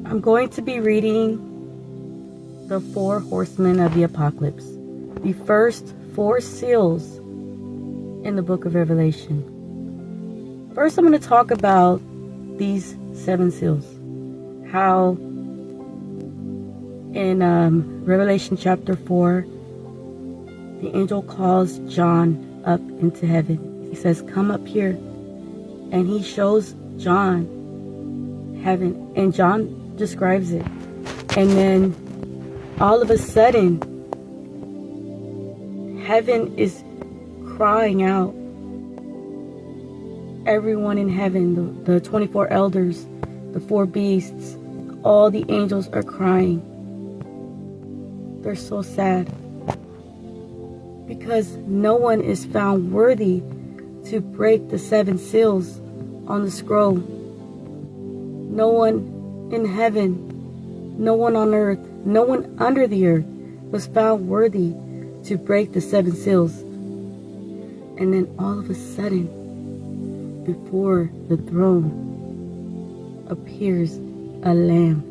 I'm going to be reading the 4 horsemen of the apocalypse, the first 4 seals in the book of Revelation. First, I'm going to talk about these 7 seals. How in Revelation chapter 4, the angel calls John up into heaven. He says, "Come up here." And he shows John heaven, and John describes it. And then all of a sudden, heaven is crying out. Everyone in heaven, the 24 elders, the 4 beasts, all the angels are crying. They're so sad because no one is found worthy to break the 7 seals on the scroll. No one in heaven, no one on earth, no one under the earth was found worthy to break the 7 seals. And then all of a sudden, before the throne appears a lamb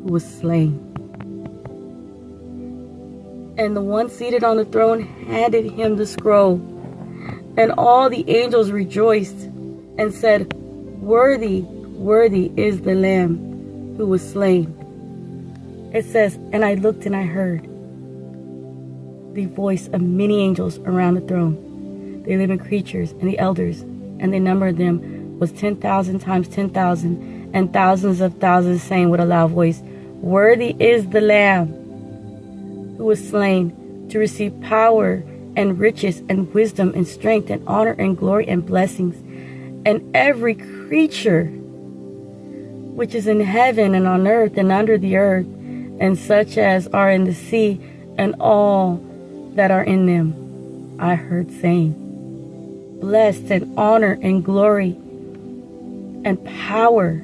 who was slain. And the one seated on the throne handed him the scroll. And all the angels rejoiced and said, "Worthy, worthy is the Lamb who was slain." It says, "And I looked and I heard the voice of many angels around the throne, the living creatures and the elders, and the number of them was 10,000 times 10,000, and thousands of thousands, saying with a loud voice, 'Worthy is the Lamb who was slain to receive power and riches and wisdom and strength and honor and glory and blessings.' And every creature which is in heaven and on earth and under the earth, and such as are in the sea, and all that are in them, I heard saying, 'Blessed and honor and glory and power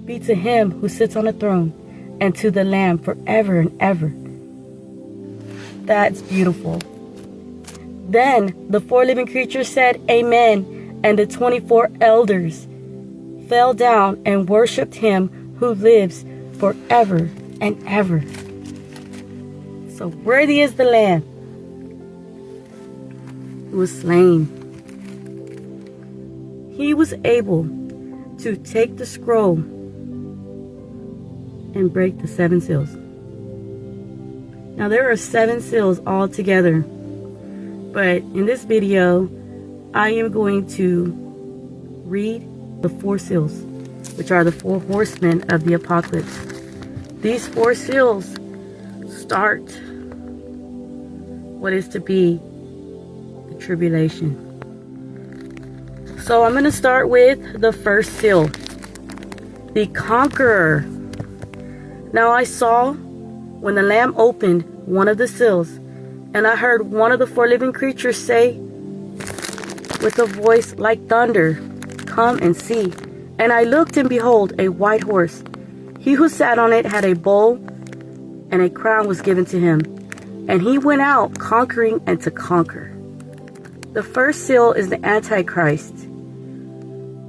be to him who sits on the throne and to the Lamb forever and ever.'" That's beautiful. Then the 4 living creatures said, "Amen." And the 24 elders fell down and worshipped him who lives forever and ever. So worthy is the Lamb who was slain. He was able to take the scroll and break the 7 seals. Now there are 7 seals all together, but in this video I am going to read the 4 seals, which are the 4 horsemen of the apocalypse. These 4 seals start what is to be the tribulation. So I'm going to start with the first seal, the conqueror. Now I saw when the Lamb opened one of the seals, and I heard one of the 4 living creatures say with a voice like thunder, "Come and see." And I looked, and behold, a white horse. He who sat on it had a bow, and a crown was given to him. And he went out conquering and to conquer. The first seal is the Antichrist,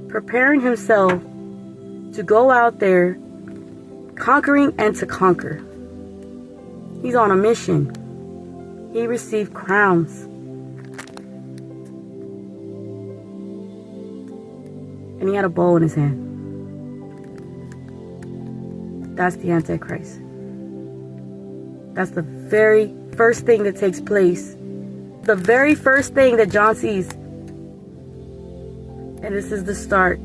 preparing himself to go out there conquering and to conquer. He's on a mission. He received crowns. And he had a bow in his hand. That's the Antichrist. That's the very first thing that takes place. The very first thing that John sees. And this is the start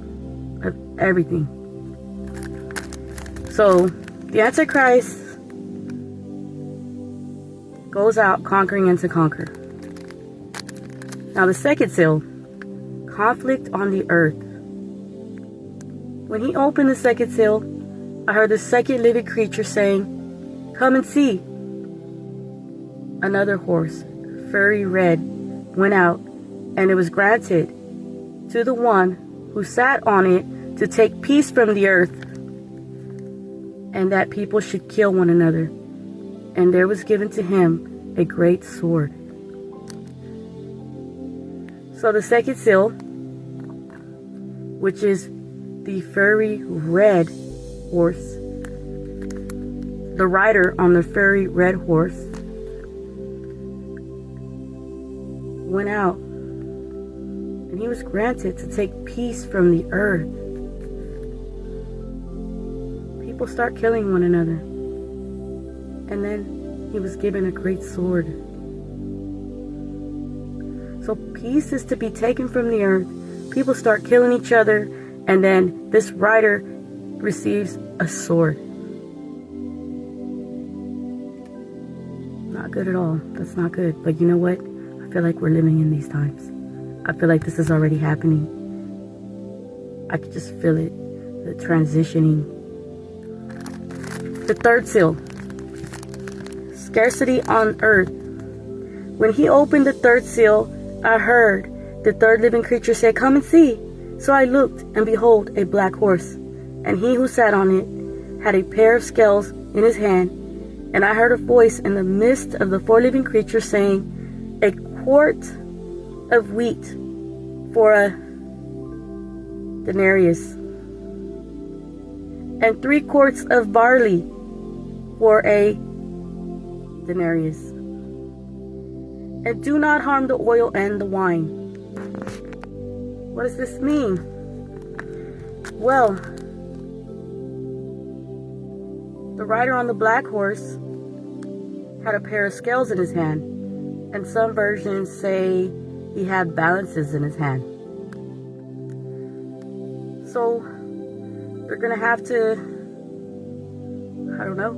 of everything. So, the Antichrist goes out conquering and to conquer. Now the second seal, conflict on the earth. When he opened the second seal, I heard the second living creature saying, "Come and see." Another horse, furry red, went out, and it was granted to the one who sat on it to take peace from the earth, and that people should kill one another. And there was given to him a great sword. So the second seal, which is the fiery red horse. The rider on the fiery red horse went out, and he was granted to take peace from the earth. People start killing one another, and then he was given a great sword. So peace is to be taken from the earth. People start killing each other, and then this rider receives a sword. Not good at all. That's not good. But you know what? I feel like we're living in these times. I feel like this is already happening. I could just feel it. The transitioning. The third seal. Scarcity on earth. When he opened the third seal, I heard the third living creature say, "Come and see." So I looked, and behold, a black horse. And he who sat on it had a pair of scales in his hand. And I heard a voice in the midst of the four living creatures saying, "A quart of wheat for a denarius, and 3 quarts of barley for a denarius. And do not harm the oil and the wine." What does this mean? Well, the rider on the black horse had a pair of scales in his hand, and some versions say he had balances in his hand. So they're gonna have to, I don't know,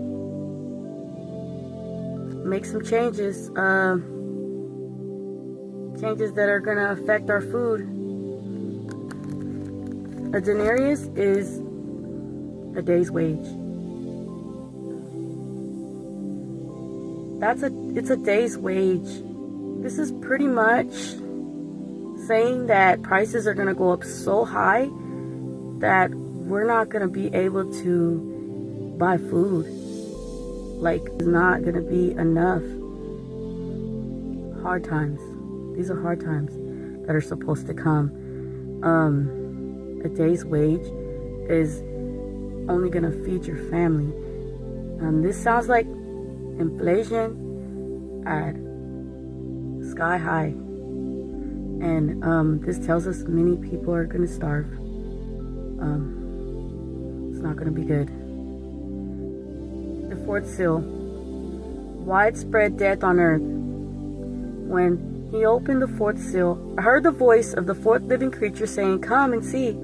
make some changes. Changes that are gonna affect our food. A denarius is a day's wage. It's a day's wage. This is pretty much saying that prices are gonna go up so high that we're not gonna be able to buy food. Like, it's not gonna be enough. Hard times. These are hard times that are supposed to come. A day's wage is only gonna feed your family. This sounds like inflation at sky high, and this tells us many people are gonna starve. It's not gonna be good. The fourth seal. Widespread death on earth. When he opened the fourth seal, I heard the voice of the fourth living creature saying, "Come and see."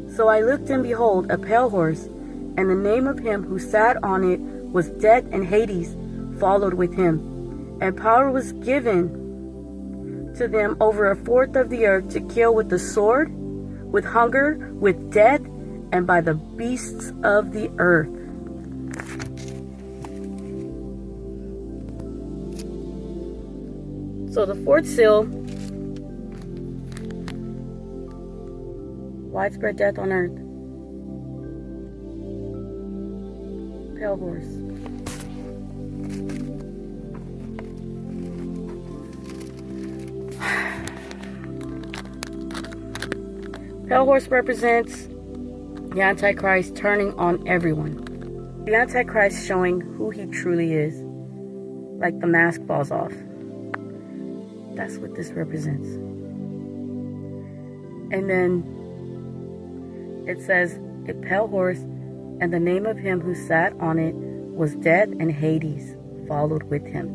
So I looked, and behold, a pale horse, and the name of him who sat on it was Death, and Hades followed with him. And power was given to them over a fourth of the earth to kill with the sword, with hunger, with death, and by the beasts of the earth. So the fourth seal, widespread death on earth. Pale horse. Pale horse represents the Antichrist turning on everyone. The Antichrist showing who he truly is. Like the mask falls off. That's what this represents. And then it says, a pale horse, and the name of him who sat on it was Death, and Hades followed with him.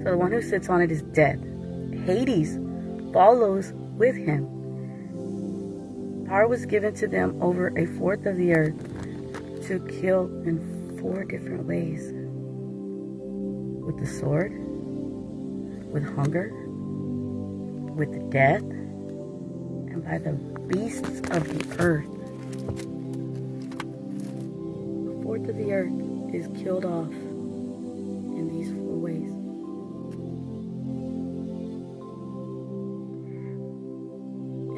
So the one who sits on it is Death. Hades follows with him. Power was given to them over a fourth of the earth to kill in 4 different ways. With the sword, with hunger, with death, and by the beasts of the earth. A fourth of the earth is killed off in these 4 ways.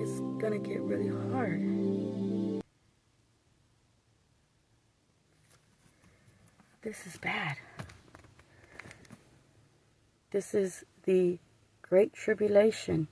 It's gonna get really hard. This is bad. This is the Great Tribulation.